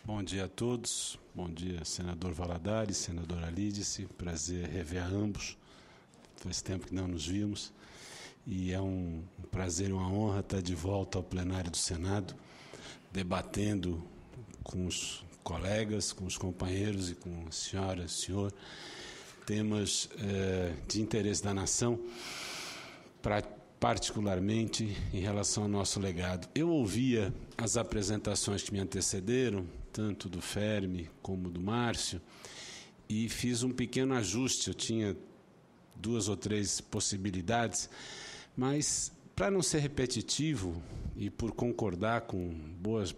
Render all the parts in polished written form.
Bom dia a todos, bom dia senador Valadares, senadora Lídice, prazer rever a ambos, faz tempo que não nos vimos e é um prazer e uma honra estar de volta ao plenário do Senado, debatendo com os colegas, com os companheiros e com a senhora, senhor, temas de interesse da nação, particularmente em relação ao nosso legado. Eu ouvia as apresentações que me antecederam, tanto do Fermi como do Márcio, e fiz um pequeno ajuste. Eu tinha 2 ou 3 possibilidades, mas para não ser repetitivo e por concordar com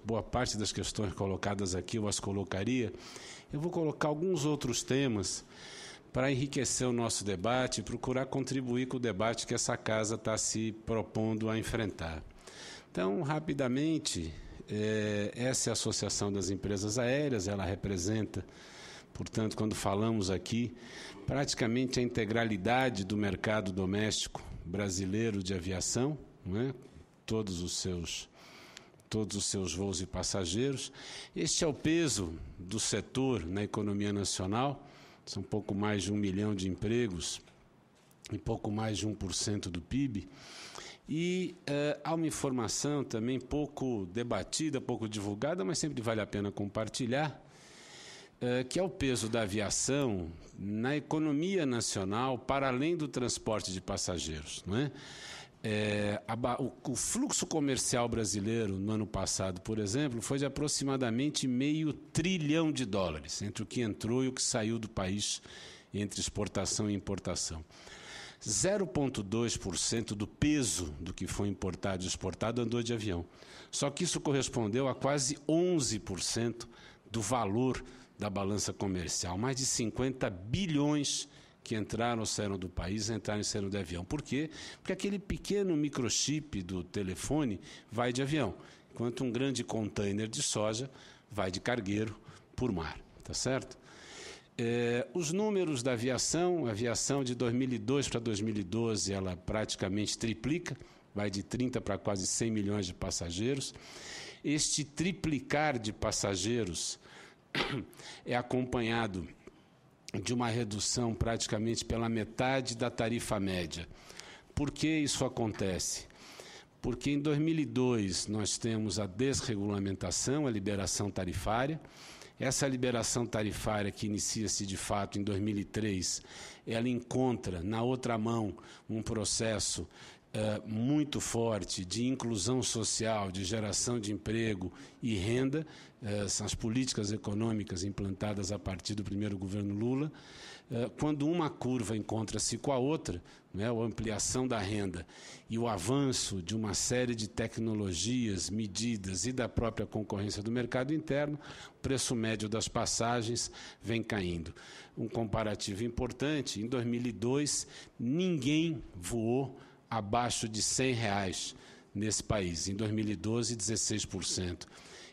boa parte das questões colocadas aqui, eu as colocaria, eu vou colocar alguns outros temas para enriquecer o nosso debate e procurar contribuir com o debate que essa casa está se propondo a enfrentar. Então, rapidamente, essa é a Associação das Empresas Aéreas, ela representa, portanto, quando falamos aqui, praticamente a integralidade do mercado doméstico brasileiro de aviação, não é? Todos os seus voos e passageiros. Este é o peso do setor na economia nacional. São pouco mais de 1 milhão de empregos e pouco mais de 1% do PIB. E há uma informação também pouco debatida, pouco divulgada, mas sempre vale a pena compartilhar, que é o peso da aviação na economia nacional para além do transporte de passageiros, não é? O fluxo comercial brasileiro no ano passado, por exemplo, foi de aproximadamente $500 trilhão, entre o que entrou e o que saiu do país entre exportação e importação. 0,2% do peso do que foi importado e exportado andou de avião. Só que isso correspondeu a quase 11% do valor da balança comercial. Mais de 50 bilhões que entraram ou saíram do país, entraram e saíram de avião. Por quê? Porque aquele pequeno microchip do telefone vai de avião, enquanto um grande container de soja vai de cargueiro por mar. Tá certo? Os números da aviação, a aviação de 2002 para 2012, ela praticamente triplica, vai de 30 para quase 100 milhões de passageiros. Este triplicar de passageiros é acompanhado de uma redução praticamente pela metade da tarifa média. Por que isso acontece? Porque em 2002 nós temos a desregulamentação, a liberação tarifária. Essa liberação tarifária, que inicia-se de fato em 2003, ela encontra na outra mão um processo muito forte de inclusão social, de geração de emprego e renda. São as políticas econômicas implantadas a partir do primeiro governo Lula. Quando uma curva encontra-se com a outra, né, a ampliação da renda e o avanço de uma série de tecnologias, medidas e da própria concorrência do mercado interno, o preço médio das passagens vem caindo. Um comparativo importante, em 2002, ninguém voou abaixo de R$100 nesse país. Em 2012, 16%.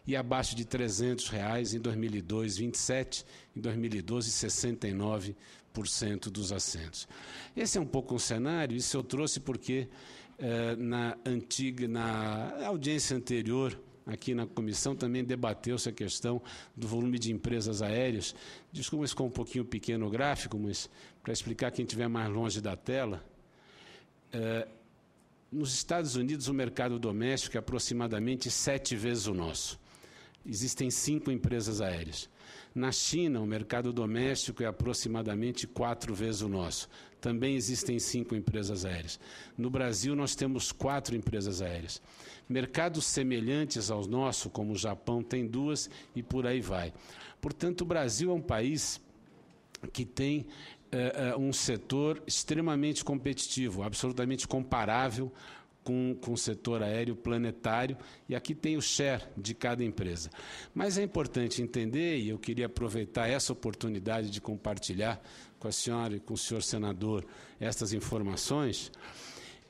E abaixo de R$300 em 2002, 27%. Em 2012, 69% dos assentos. Esse é um pouco um cenário. Isso eu trouxe porque na audiência anterior, aqui na comissão, também debateu-se a questão do volume de empresas aéreas. Desculpa, ficou um pouquinho pequeno o gráfico, mas para explicar quem estiver mais longe da tela. Nos Estados Unidos, o mercado doméstico é aproximadamente 7 vezes o nosso. Existem 5 empresas aéreas. Na China, o mercado doméstico é aproximadamente 4 vezes o nosso. Também existem 5 empresas aéreas. No Brasil, nós temos 4 empresas aéreas. Mercados semelhantes ao nosso, como o Japão, tem 2 e por aí vai. Portanto, o Brasil é um país que tem um setor extremamente competitivo, absolutamente comparável com o setor aéreo planetário, e aqui tem o share de cada empresa. Mas é importante entender, e eu queria aproveitar essa oportunidade de compartilhar com a senhora e com o senhor senador estas informações,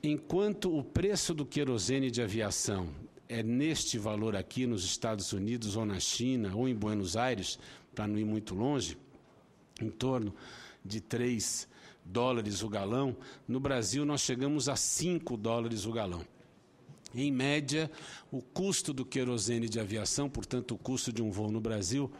enquanto o preço do querosene de aviação é neste valor aqui nos Estados Unidos ou na China ou em Buenos Aires, para não ir muito longe, em torno de $3 o galão, no Brasil nós chegamos a $5 o galão. Em média, o custo do querosene de aviação, portanto, o custo de um voo no Brasil,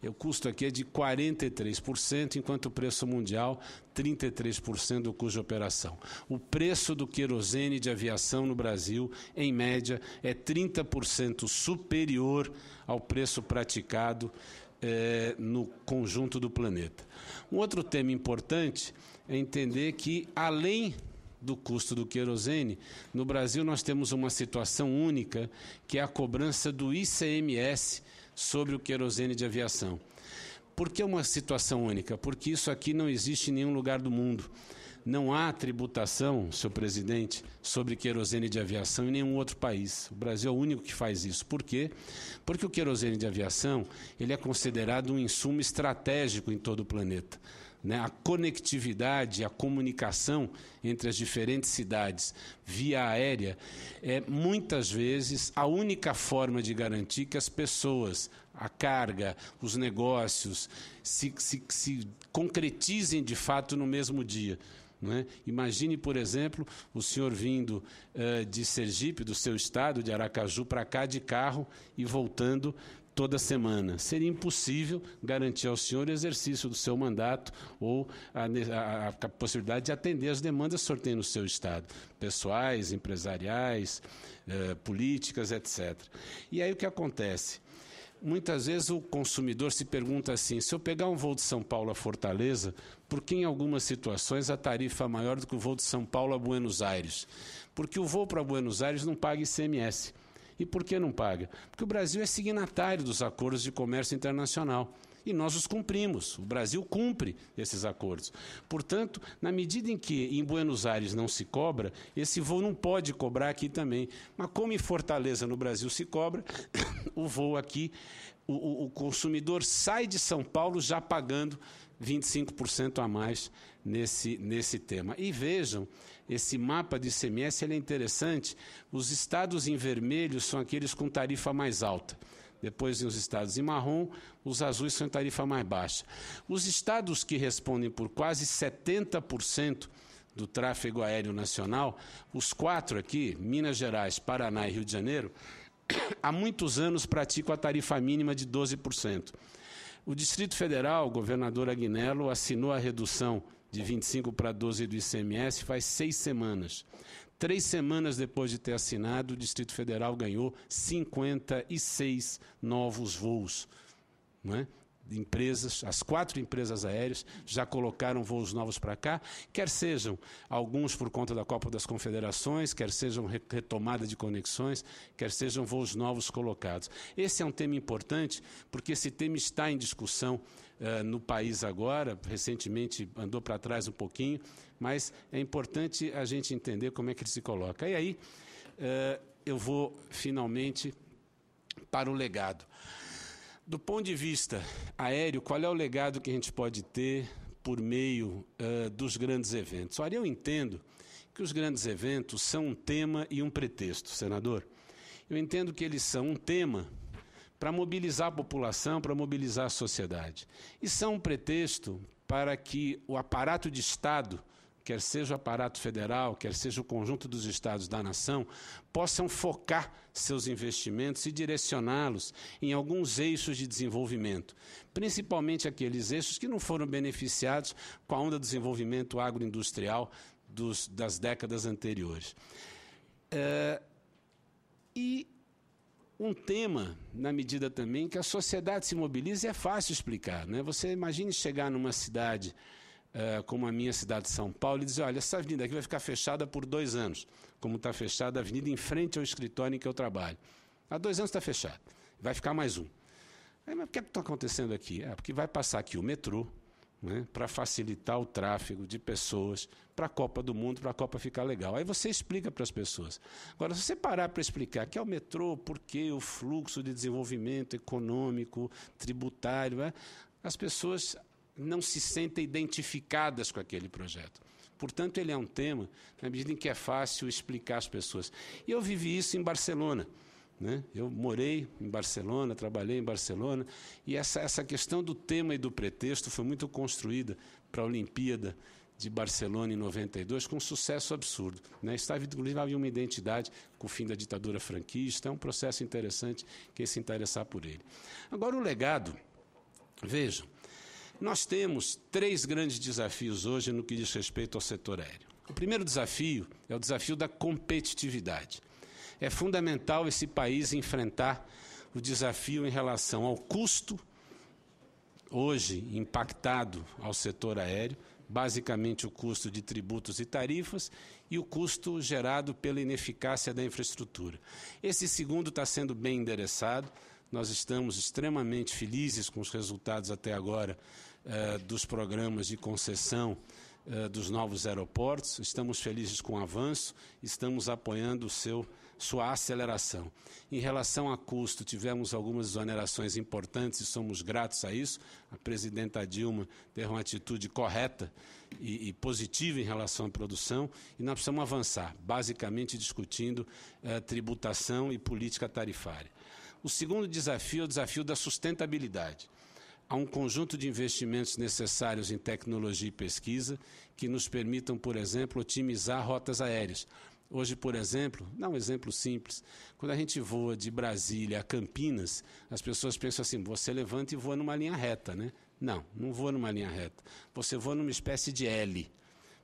o custo aqui é de 43%, enquanto o preço mundial, 33% do custo de operação. O preço do querosene de aviação no Brasil, em média, é 30% superior ao preço praticado no conjunto do planeta. Um outro tema importante é entender que, além do custo do querosene, no Brasil nós temos uma situação única, que é a cobrança do ICMS sobre o querosene de aviação. Por que uma situação única? Porque isso aqui não existe em nenhum lugar do mundo. Não há tributação, senhor presidente, sobre querosene de aviação em nenhum outro país. O Brasil é o único que faz isso. Por quê? Porque o querosene de aviação ele é considerado um insumo estratégico em todo o planeta. A conectividade, a comunicação entre as diferentes cidades via aérea é, muitas vezes, a única forma de garantir que as pessoas, a carga, os negócios se concretizem de fato no mesmo dia. Imagine, por exemplo, o senhor vindo de Sergipe, do seu estado, de Aracaju, para cá de carro e voltando toda semana. Seria impossível garantir ao senhor o exercício do seu mandato ou a possibilidade de atender as demandas que o senhor tem no seu estado, pessoais, empresariais, políticas, etc. E aí o que acontece? Muitas vezes o consumidor se pergunta assim, se eu pegar um voo de São Paulo a Fortaleza, por que em algumas situações a tarifa é maior do que o voo de São Paulo a Buenos Aires? Porque o voo para Buenos Aires não paga ICMS. E por que não paga? Porque o Brasil é signatário dos acordos de comércio internacional. E nós os cumprimos. O Brasil cumpre esses acordos. Portanto, na medida em que em Buenos Aires não se cobra, esse voo não pode cobrar aqui também. Mas como em Fortaleza, no Brasil, se cobra, o voo aqui, o consumidor sai de São Paulo já pagando 25% a mais nesse tema. E vejam, esse mapa de ICMS ele é interessante. Os estados em vermelho são aqueles com tarifa mais alta. Depois, os estados em marrom, os azuis são em tarifa mais baixa. Os estados que respondem por quase 70% do tráfego aéreo nacional, os 4 aqui, Minas Gerais, Paraná e Rio de Janeiro, há muitos anos praticam a tarifa mínima de 12%. O Distrito Federal, o governador Agnello, assinou a redução de 25% para 12% do ICMS faz 6 semanas. 3 semanas depois de ter assinado, o Distrito Federal ganhou 56 novos voos. Empresas, as 4 empresas aéreas já colocaram voos novos para cá, quer sejam alguns por conta da Copa das Confederações, quer sejam retomada de conexões, quer sejam voos novos colocados. Esse é um tema importante, porque esse tema está em discussão no país agora, recentemente andou para trás um pouquinho, mas é importante a gente entender como é que ele se coloca. E aí, eu vou finalmente para o legado. Do ponto de vista aéreo, qual é o legado que a gente pode ter por meio dos grandes eventos? Olha, eu entendo que os grandes eventos são um tema e um pretexto, senador. Eu entendo que eles são um tema para mobilizar a população, para mobilizar a sociedade. E são um pretexto para que o aparato de Estado, quer seja o aparato federal, quer seja o conjunto dos estados da nação, possam focar seus investimentos e direcioná-los em alguns eixos de desenvolvimento, principalmente aqueles eixos que não foram beneficiados com a onda de desenvolvimento agroindustrial das décadas anteriores. E um tema, na medida também que a sociedade se mobiliza, é fácil explicar. Você imagine chegar numa cidade como a minha cidade de São Paulo, e dizer, olha, essa avenida aqui vai ficar fechada por 2 anos, como está fechada a avenida em frente ao escritório em que eu trabalho. Há 2 anos está fechada, vai ficar mais um. Aí, mas o que está acontecendo aqui? Porque vai passar aqui o metrô, para facilitar o tráfego de pessoas para a Copa do Mundo, para a Copa ficar legal. Aí você explica para as pessoas. Agora, se você parar para explicar que é o metrô, porque o fluxo de desenvolvimento econômico, tributário, as pessoas não se sentem identificadas com aquele projeto. Portanto, ele é um tema, na medida em que é fácil explicar às pessoas. E eu vivi isso em Barcelona. Eu morei em Barcelona, trabalhei em Barcelona, e essa questão do tema e do pretexto foi muito construída para a Olimpíada de Barcelona em 92 com um sucesso absurdo, né? Estava, inclusive, havia uma identidade com o fim da ditadura franquista, é um processo interessante quem se interessar por ele. Agora, o legado, vejam, nós temos 3 grandes desafios hoje no que diz respeito ao setor aéreo. O primeiro desafio é o desafio da competitividade. É fundamental esse país enfrentar o desafio em relação ao custo, hoje impactado ao setor aéreo, basicamente o custo de tributos e tarifas e o custo gerado pela ineficácia da infraestrutura. Esse segundo está sendo bem endereçado, nós estamos extremamente felizes com os resultados até agora dos programas de concessão dos novos aeroportos, estamos felizes com o avanço, estamos apoiando sua aceleração. Em relação a custo, tivemos algumas exonerações importantes e somos gratos a isso. A presidenta Dilma teve uma atitude correta e positiva em relação à produção e nós precisamos avançar, basicamente discutindo tributação e política tarifária. O segundo desafio é o desafio da sustentabilidade. Há um conjunto de investimentos necessários em tecnologia e pesquisa que nos permitam, por exemplo, otimizar rotas aéreas. Hoje, por exemplo, dá um exemplo simples, quando a gente voa de Brasília a Campinas, as pessoas pensam assim, você levanta e voa numa linha reta, né? Não, não voa numa linha reta. Você voa numa espécie de L.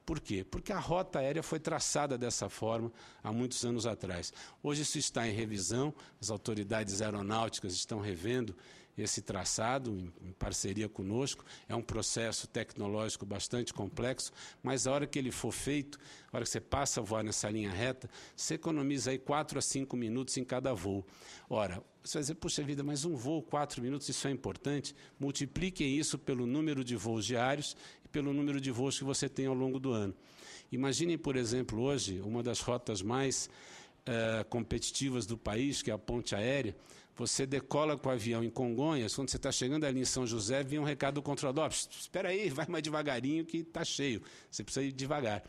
Por quê? Porque a rota aérea foi traçada dessa forma há muitos anos atrás. Hoje isso está em revisão, as autoridades aeronáuticas estão revendo esse traçado em parceria conosco. É um processo tecnológico bastante complexo, mas a hora que ele for feito, a hora que você passa a voar nessa linha reta, você economiza aí 4 a 5 minutos em cada voo. Ora, você vai dizer, puxa vida, mas um voo, 4 minutos, isso é importante? Multipliquem isso pelo número de voos diários e pelo número de voos que você tem ao longo do ano. Imaginem, por exemplo, hoje, uma das rotas mais competitivas do país, que é a ponte aérea. Você decola com o avião em Congonhas, quando você está chegando ali em São José, vem um recado do controlador, espera aí, vai mais devagarinho que está cheio, você precisa ir devagar.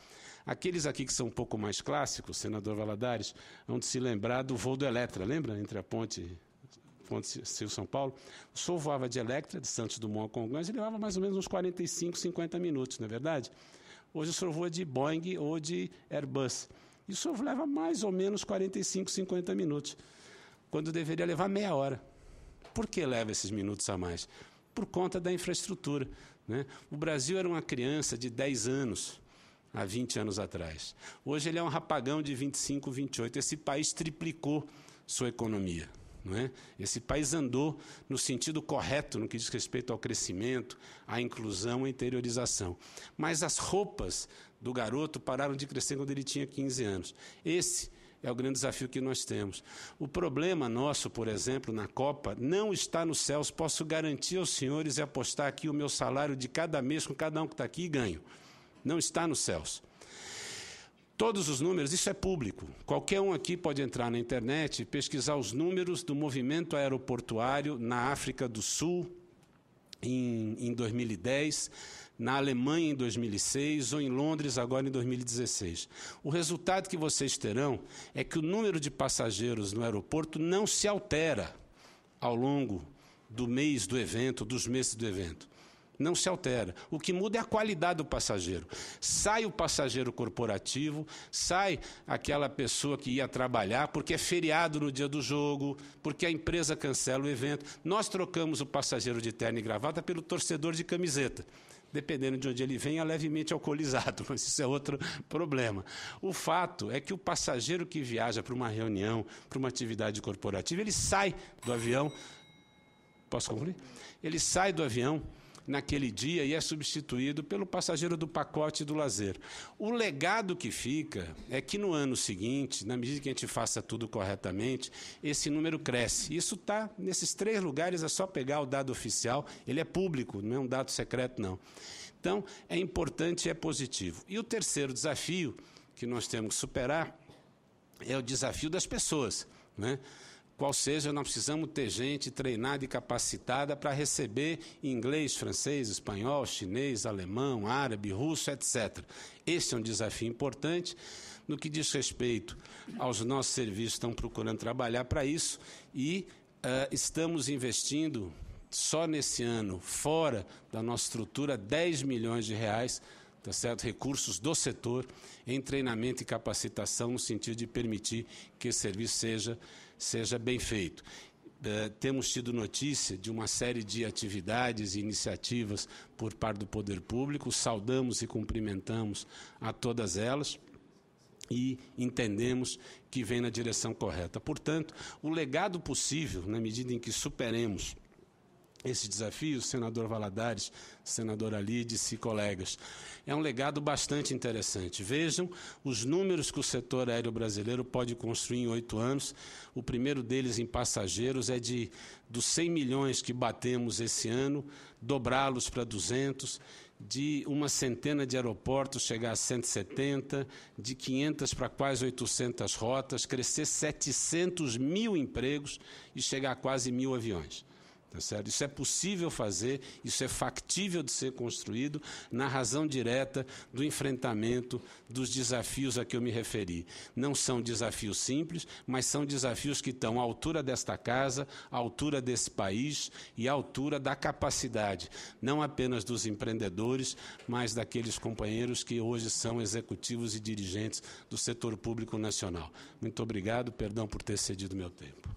Aqueles aqui que são um pouco mais clássicos, senador Valadares, vão se lembrar do voo do Eletra, lembra? Entre a ponte Rio-São Paulo. O senhor voava de Electra, de Santos Dumont a Congonhas, e levava mais ou menos uns 45, 50 minutos, não é verdade? Hoje o senhor voa de Boeing ou de Airbus, e o senhor leva mais ou menos 45, 50 minutos. Quando deveria levar meia hora. Por que leva esses minutos a mais? Por conta da infraestrutura, né? O Brasil era uma criança de 10 anos, há 20 anos atrás. Hoje ele é um rapagão de 25, 28. Esse país triplicou sua economia, não é? Esse país andou no sentido correto no que diz respeito ao crescimento, à inclusão, à interiorização. Mas as roupas do garoto pararam de crescer quando ele tinha 15 anos. Esse é o grande desafio que nós temos. O problema nosso, por exemplo, na Copa, não está nos céus. Posso garantir aos senhores e apostar aqui o meu salário de cada mês com cada um que está aqui e ganho. Não está nos céus. Todos os números, isso é público. Qualquer um aqui pode entrar na internet e pesquisar os números do movimento aeroportuário na África do Sul em 2010, na Alemanha em 2006 ou em Londres agora em 2016. O resultado que vocês terão é que o número de passageiros no aeroporto não se altera ao longo do mês do evento, dos meses do evento. Não se altera. O que muda é a qualidade do passageiro. Sai o passageiro corporativo, sai aquela pessoa que ia trabalhar porque é feriado no dia do jogo, porque a empresa cancela o evento. Nós trocamos o passageiro de terno e gravata pelo torcedor de camiseta. Dependendo de onde ele vem, é levemente alcoolizado, mas isso é outro problema. O fato é que o passageiro que viaja para uma reunião, para uma atividade corporativa, ele sai do avião. Posso concluir? Ele sai do avião naquele dia e é substituído pelo passageiro do pacote do lazer. O legado que fica é que no ano seguinte, na medida que a gente faça tudo corretamente, esse número cresce. Isso está nesses 3 lugares, é só pegar o dado oficial, ele é público, não é um dado secreto, não. Então, é importante e é positivo. E o terceiro desafio que nós temos que superar é o desafio das pessoas, né? Qual seja, nós precisamos ter gente treinada e capacitada para receber inglês, francês, espanhol, chinês, alemão, árabe, russo, etc. Esse é um desafio importante. No que diz respeito aos nossos serviços, estão procurando trabalhar para isso e estamos investindo, só nesse ano, fora da nossa estrutura, 10 milhões de reais, tá certo? Recursos do setor em treinamento e capacitação no sentido de permitir que esse serviço seja bem feito. Temos tido notícia de uma série de atividades e iniciativas por parte do Poder Público, saudamos e cumprimentamos a todas elas e entendemos que vem na direção correta. Portanto, o legado possível, na medida em que superemos esse desafio, senador Valadares, senador Alides e colegas, é um legado bastante interessante. Vejam os números que o setor aéreo brasileiro pode construir em 8 anos. O primeiro deles em passageiros é dos 100 milhões que batemos esse ano, dobrá-los para 200, de uma centena de aeroportos chegar a 170, de 500 para quase 800 rotas, crescer 700 mil empregos e chegar a quase 1.000 aviões. Tá certo? Isso é possível fazer, isso é factível de ser construído na razão direta do enfrentamento dos desafios a que eu me referi. Não são desafios simples, mas são desafios que estão à altura desta casa, à altura desse país e à altura da capacidade, não apenas dos empreendedores, mas daqueles companheiros que hoje são executivos e dirigentes do setor público nacional. Muito obrigado, perdão por ter cedido meu tempo.